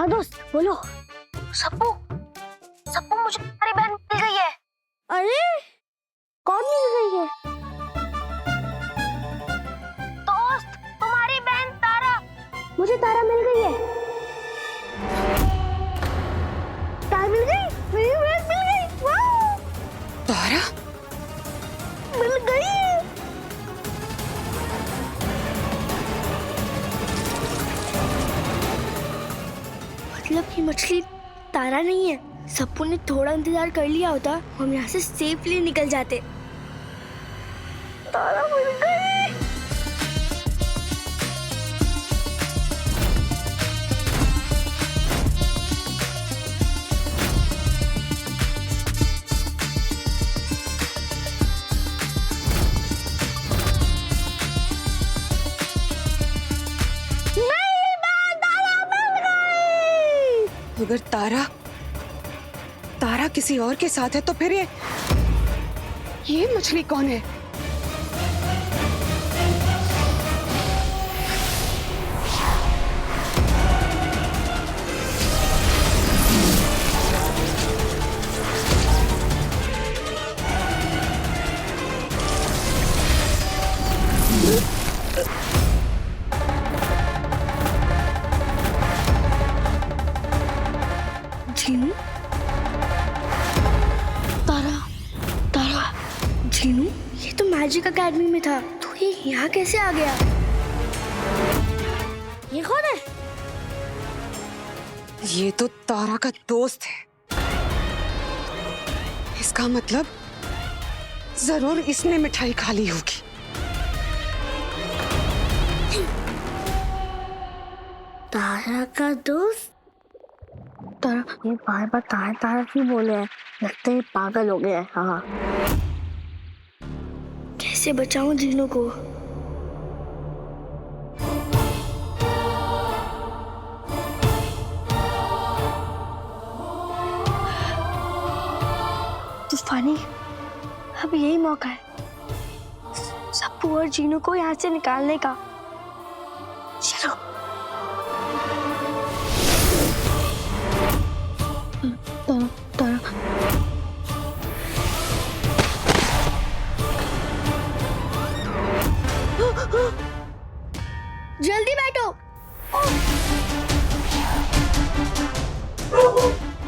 हाँ दोस्त बोलो। सप्पू सप्पू मुझे तुम्हारी बहन मिल गई है। अरे कौन मिल गई है? दोस्त तुम्हारी बहन तारा। मुझे तारा मिल गई है। तारा मिल गई, मेरी बहन मिल गई। वाह! तारा मिल गई। मतलब कि मछली तारा नहीं है। सप्पू ने थोड़ा इंतजार कर लिया होता, हम यहाँ से सेफली निकल जाते। तारा मिल गई। अगर तारा किसी और के साथ है तो फिर ये मछली कौन है? झीनू, तारा, झीनू, ये तो मैजिक एकेडमी में था, तो ये यहाँ कैसे आ गया? ये कौन है? ये तो तारा का दोस्त है। इसका मतलब जरूर इसने मिठाई खा ली होगी। तारा का दोस्त? तारा, ये बार बार तारा तारा क्यों बोले हैं? लगता है पागल हो गया है। हाँ, कैसे बचाऊं झीनू को? तूफानी, अब यही मौका है सप्पू और झीनू को यहाँ से निकालने का। चलो। तारा, जल्दी बैठो।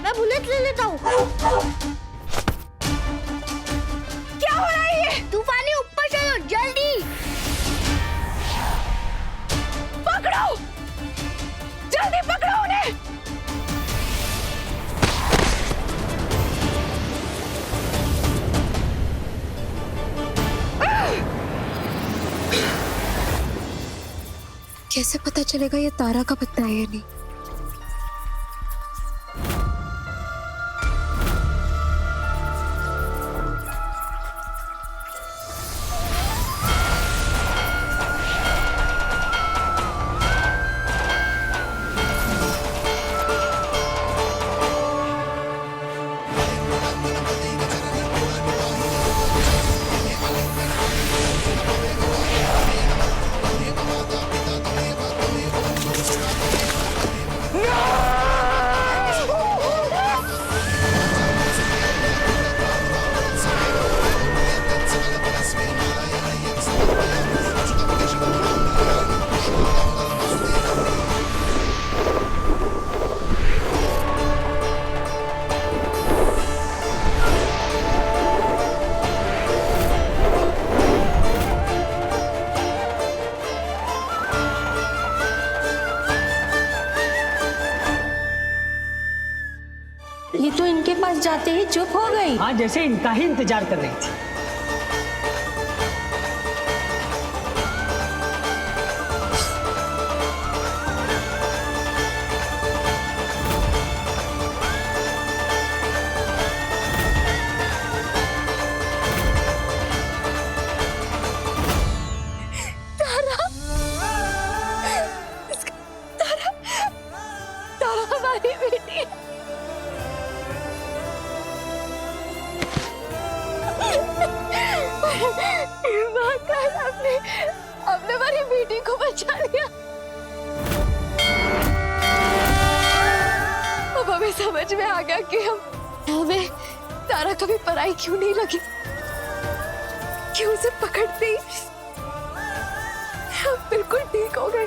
मैं बुलेट ले लेता हूँ। क्या हो रहा है ये? तूफानी ऊपर चलो जल्दी। पकड़ो, जल्दी पकड़ो उन्हें। कैसे पता चलेगा ये तारा का पत्ता है या नहीं? ये तो इनके पास जाते ही चुप हो गई। हाँ, जैसे इनका ही इंतजार कर रही थी। तारा हमारी बेटी। आपने हमारी बेटी को बचा लिया। हमें समझ में आ गया कि हमें तारा कभी पराई क्यों नहीं लगी, क्यों उसे पकड़ते ही हम बिल्कुल ठीक हो गए,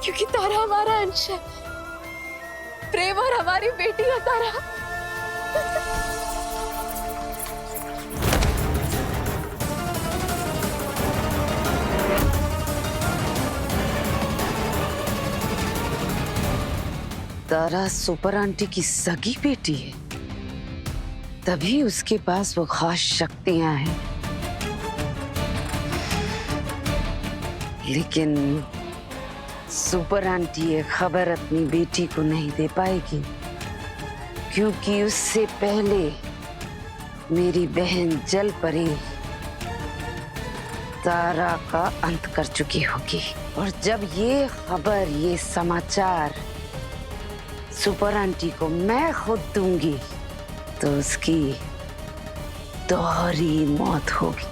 क्योंकि तारा हमारा अंश है, प्रेम और हमारी बेटी है तारा। तारा सुपर आंटी की सगी बेटी है, तभी उसके पास वो खास शक्तियां हैं। लेकिन सुपर आंटी ये खबर अपनी बेटी को नहीं दे पाएगी, क्योंकि उससे पहले मेरी बहन जल परी तारा का अंत कर चुकी होगी। और जब ये खबर, ये समाचार सुपर आंटी को मैं खुद दूंगी, तो उसकी दोहरी मौत होगी।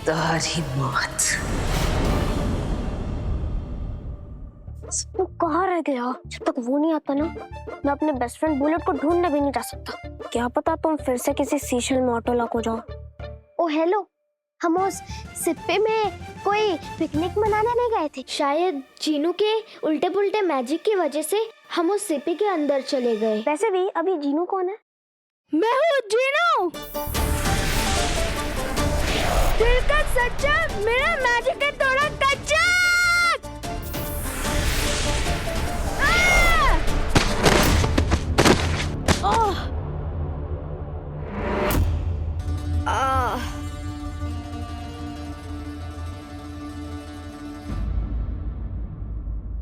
दोहरी मौत। वो कहाँ रह गया? जब तक वो नहीं आता ना, मैं अपने बेस्ट फ्रेंड बुलेट को ढूंढने भी नहीं जा सकता। क्या पता तुम फिर से किसी सीशल में ऑटो लॉक हो जाओ। ओ हेलो, हम उस सिप्पे में कोई पिकनिक मनाने नहीं गए थे। शायद जीनू के उल्टे पुल्टे मैजिक की वजह से हम उस सिप्पे के अंदर चले गए। वैसे भी अभी जीनू कौन है? मैं हूँ जीनू, दिल का सच्चा, मेरा मैजिक है थोड़ा कच्चा।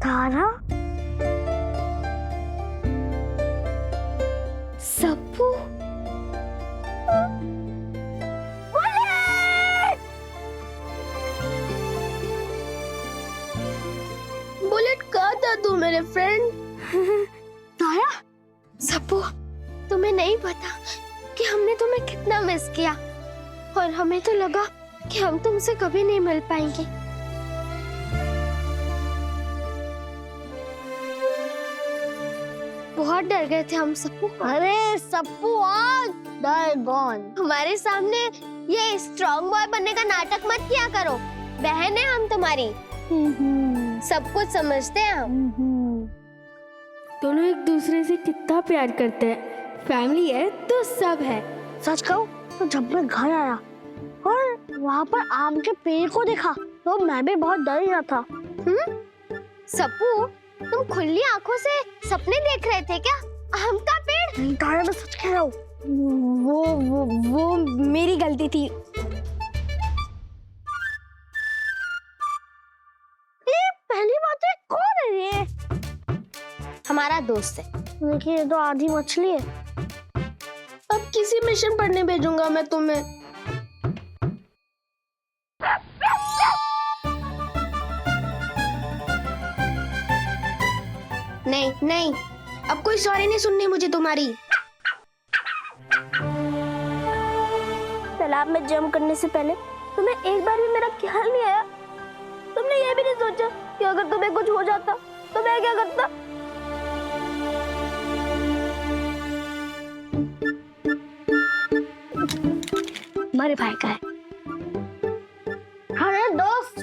तारा? सप्पू, बुलेट कहाँ था तू मेरे फ्रेंड? तारा? सप्पू, तुम्हें नहीं पता कि हमने तुम्हें कितना मिस किया, और हमें तो लगा कि हम तुमसे कभी नहीं मिल पाएंगे। बहुत डर गए थे हम सप्पू। अरे सप्पू आज डर गॉन। हमारे सामने ये स्ट्रॉन्ग बॉय बनने का नाटक मत किया करो। बहन है हम तुम्हारी, सब कुछ समझते हैं हम। दोनों एक दूसरे से कितना प्यार करते हैं। फैमिली है तो सब है। सच कहूं तो जब मैं घर आया और वहाँ पर आम के पेड़ को देखा, तो मैं भी बहुत डर गया था। सप्पू, तुम खुली आंखों से सपने देख रहे थे क्या? आम का पेड़? नहीं तारा, मैं सच कह रहा हूँ। वो मेरी गलती थी। ये पहली बात है, कौन है ये? हमारा दोस्त है। देखिए ये तो आधी मछली है। अब किसी मिशन पर नहीं भेजूंगा मैं तुम्हें। नहीं नहीं, अब कोई सॉरी नहीं सुननी मुझे तुम्हारी। तालाब में जंप करने से पहले तुम्हें एक बार भी मेरा ख्याल नहीं आया? तुमने ये भी नहीं सोचा कि अगर तुम्हें कुछ हो जाता तो मैं क्या करता? हमारे भाई का है। अरे दोस्त,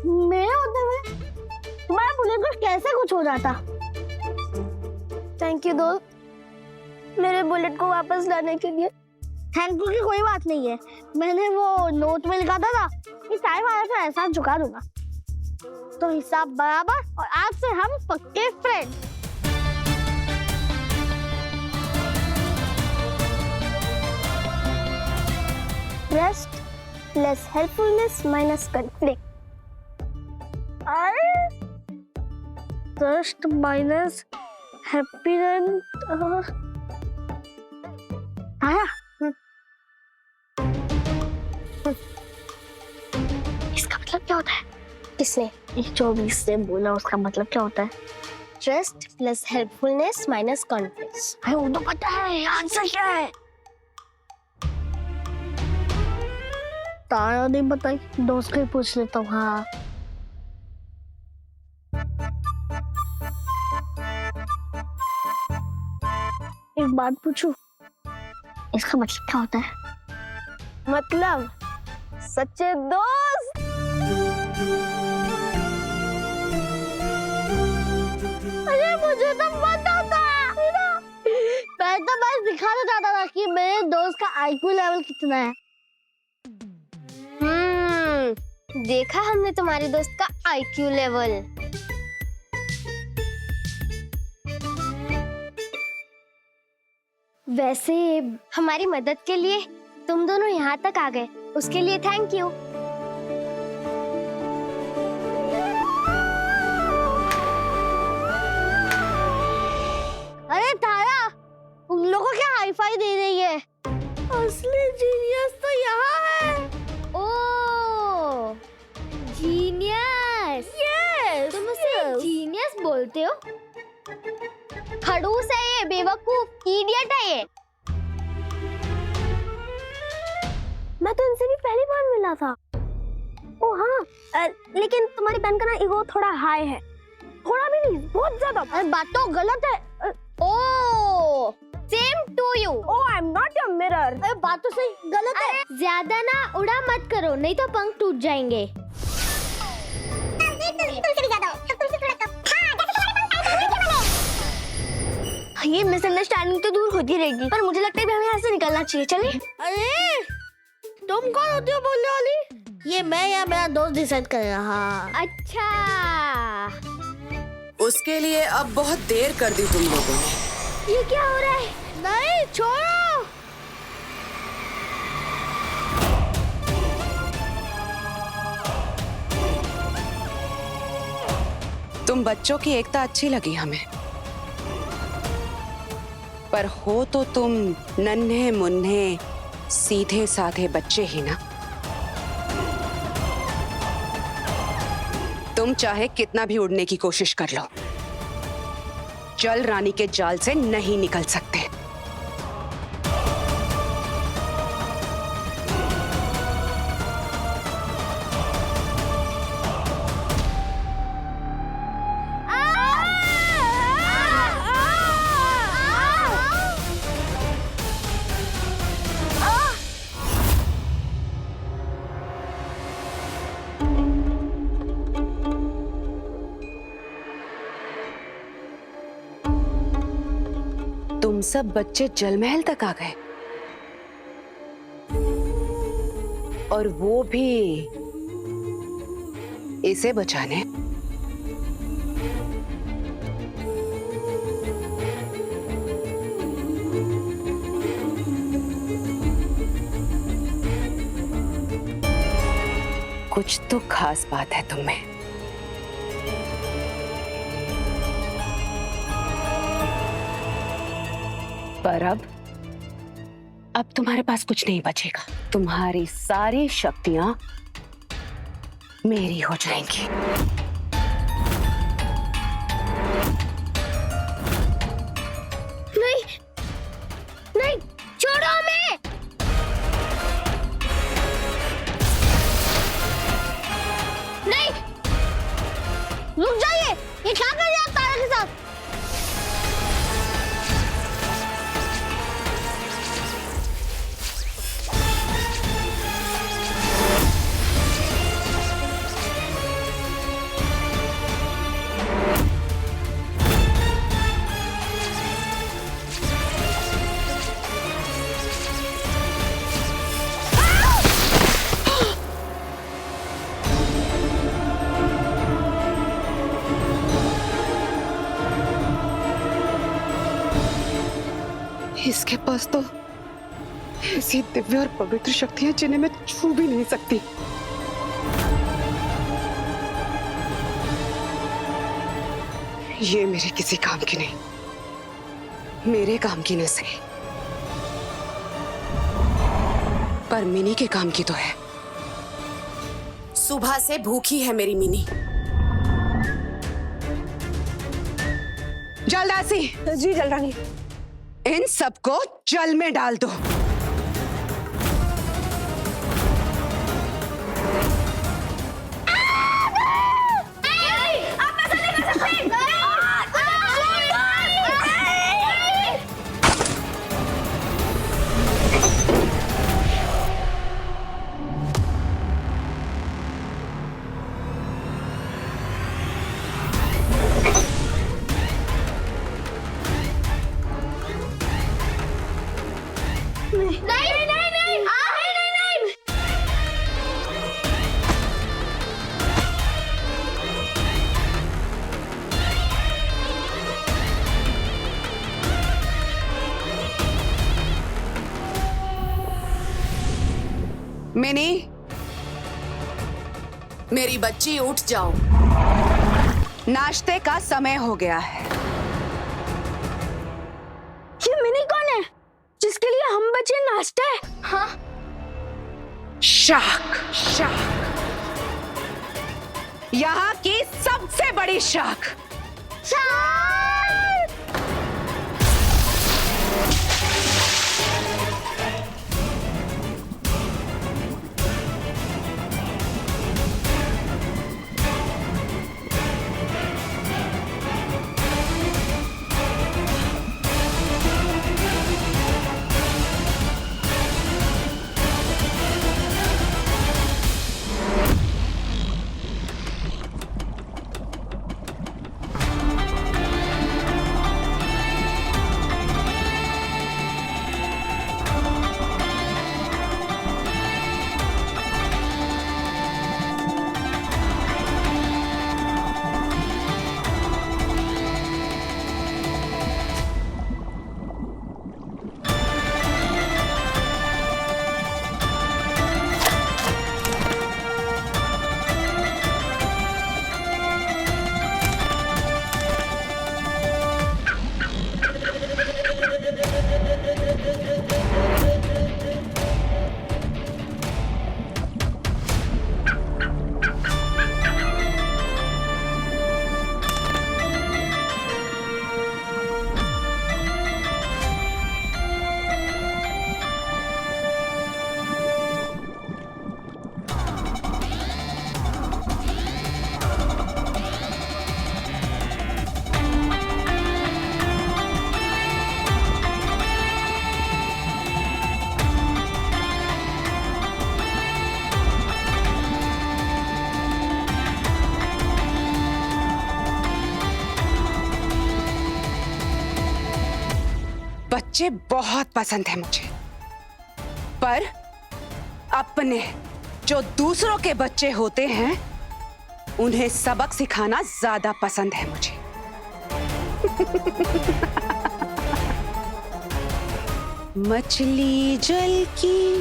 मेरे होते हुए तुम्हारे बुलेट को कैसे कुछ हो जाता? थैंक यू दोस्त, मेरे बुलेट को वापस लाने के लिए। थैंक यू की कोई बात नहीं है। मैंने वो नोट में लिखा था ना कि टाइम आने पर एहसान चुका दूंगा, तो हिसाब बराबर, और आज से हम पक्के friend. Trust plus helpfulness minus conflict. Trust minus happiness. इसका मतलब क्या होता है? किसने? 24 से बोला, उसका मतलब क्या होता है? Trust plus helpfulness minus confidence. अरे वो तो पता है, आंसर क्या है? तारा नहीं बताई, दोस्त को ही पूछ लेता हूँ। हाँ एक बात पूछूं, इसका मतलब क्या होता है? मतलब सच्चे दोस्त। अरे मुझे तो पता था। मैं तो बस दिखाना चाहता था कि मेरे दोस्त का आईक्यू लेवल कितना है। देखा हमने तुम्हारे दोस्त का आईक्यू लेवल। वैसे हमारी मदद के लिए तुम दोनों यहाँ तक आ गए, उसके लिए थैंक यू। अरे तारा, उन लोगों को क्या हाईफाई दे रही है? असली जीनियस तो यहाँ है। ओ जीनियस। यस, तुम उसे जीनियस बोलते हो? खड़ूस है ये, बेवकूफ, इडियट है ये। मैं तो इनसे भी पहली बार मिला था। ओ हाँ, लेकिन तुम्हारी बहन का ना ईगो थोड़ा हाई है। थोड़ा भी नहीं, बहुत ज्यादा। अरे बात तो गलत है। Oh same to you. Oh I am not your mirror. अरे बात तो सही गलत है। ज्यादा ना उड़ा मत करो, नहीं तो पंख टूट जाएंगे। ये मिसअंडरस्टैंडिंग तो दूर होती रहेगी, पर मुझे लगता है हमें यहाँ से निकलना चाहिए। चले? अरे तुम कौन होती हो बोलने वाली? ये मैं या मेरा दोस्त डिसाइड करेगा। हाँ अच्छा, उसके लिए अब बहुत देर कर दी तुम लोगों ने। ये क्या हो रहा है? नहीं छोड़ो। तुम बच्चों की एकता अच्छी लगी हमें, पर हो तो तुम नन्हे मुन्ने सीधे साधे बच्चे ही ना। तुम चाहे कितना भी उड़ने की कोशिश कर लो, जल रानी के जाल से नहीं निकल सकते। तुम सब बच्चे जल महल तक आ गए, और वो भी इसे बचाने। कुछ तो खास बात है तुम में। पर अब तुम्हारे पास कुछ नहीं बचेगा। तुम्हारी सारी शक्तियां मेरी हो जाएंगी। नहीं नहीं, छोड़ो हमें। नहीं, रुक जाइए, ये क्या कर रहे हैं आप तारा के साथ? इसके पास तो ऐसी दिव्य और पवित्र शक्तियां जिन्हें मैं छू भी नहीं सकती। ये मेरे किसी काम की नहीं, मेरे काम की न सही, पर मिनी के काम की तो है। सुबह से भूखी है मेरी मिनी। जलदासी। जी जलरानी। इन सबको जल में डाल दो। नहीं नहीं नहीं नहीं नहीं नहीं। मिनी, मेरी बच्ची उठ जाओ, नाश्ते का समय हो गया है। ये मिनी कौन है जिसके लिए हम बच्चे नाश्ता है? हाँ शार्क, शार्क, यहाँ की सबसे बड़ी शार्क। बच्चे बहुत पसंद है मुझे, पर अपने जो दूसरों के बच्चे होते हैं उन्हें सबक सिखाना ज्यादा पसंद है मुझे। मछली जल की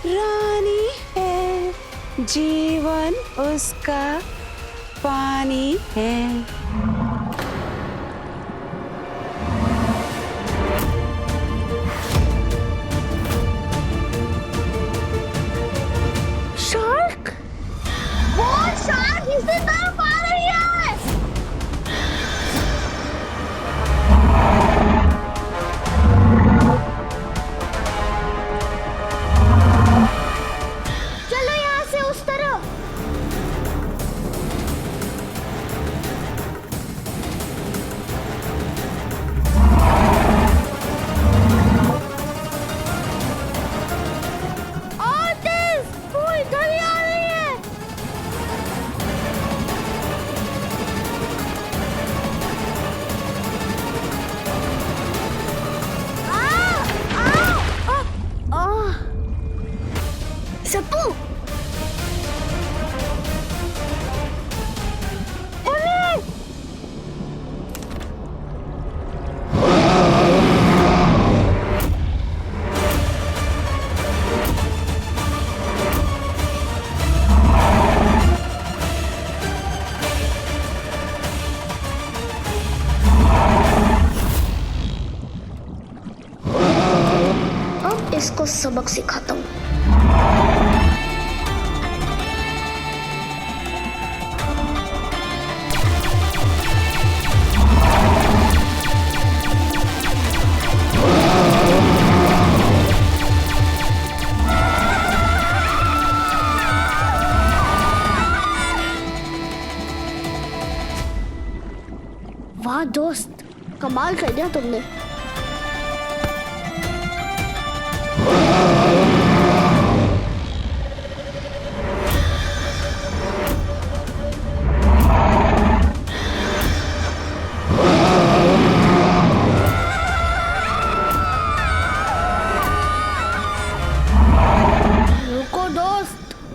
रानी है, जीवन उसका पानी है। इसे तरफ आ रही है। चलो यहाँ से उस तरफ। और तेज, वो इधर ही आ रही है। सप्पू, अब इसको सबक सिखाता हूँ। वाह दोस्त, कमाल कर दिया तुमने।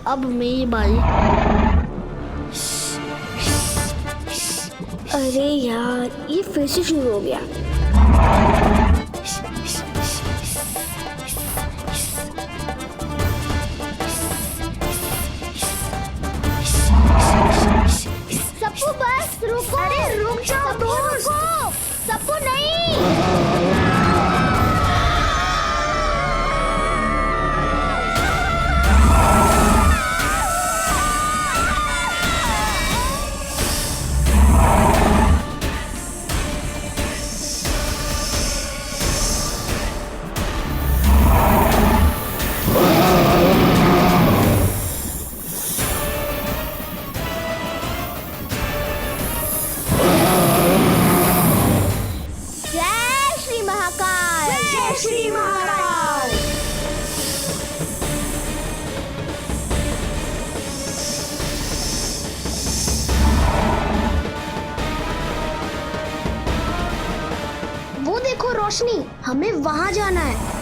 अब मेरी बारी। अरे यार, ये फिर से शुरू हो गया। सप्पू बस रुको। अरे रुक जाओ दोस्त। सप्पू नहीं। जय श्री महाकाल। जय श्री महाकाल। वो देखो रोशनी, हमें वहां जाना है।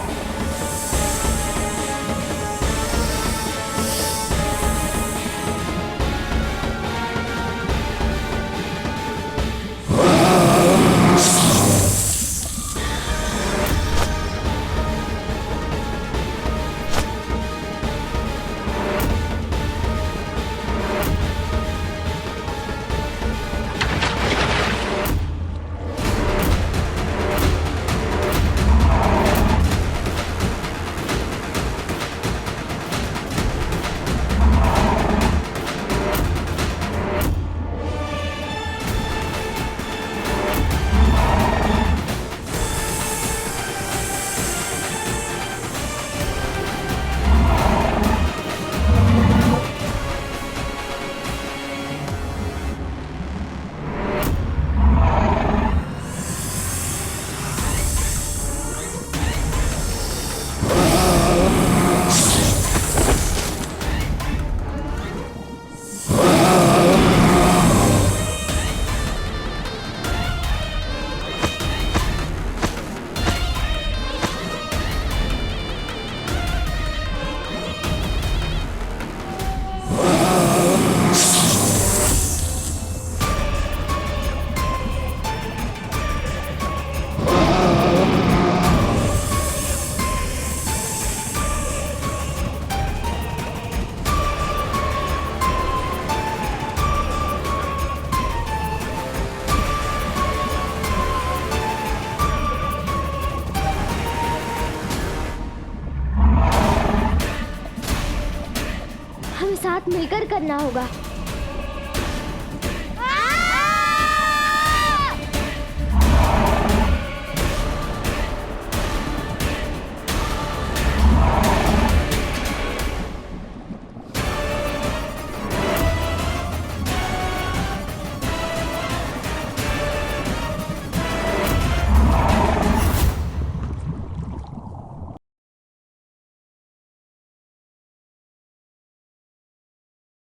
हमें साथ मिलकर करना होगा।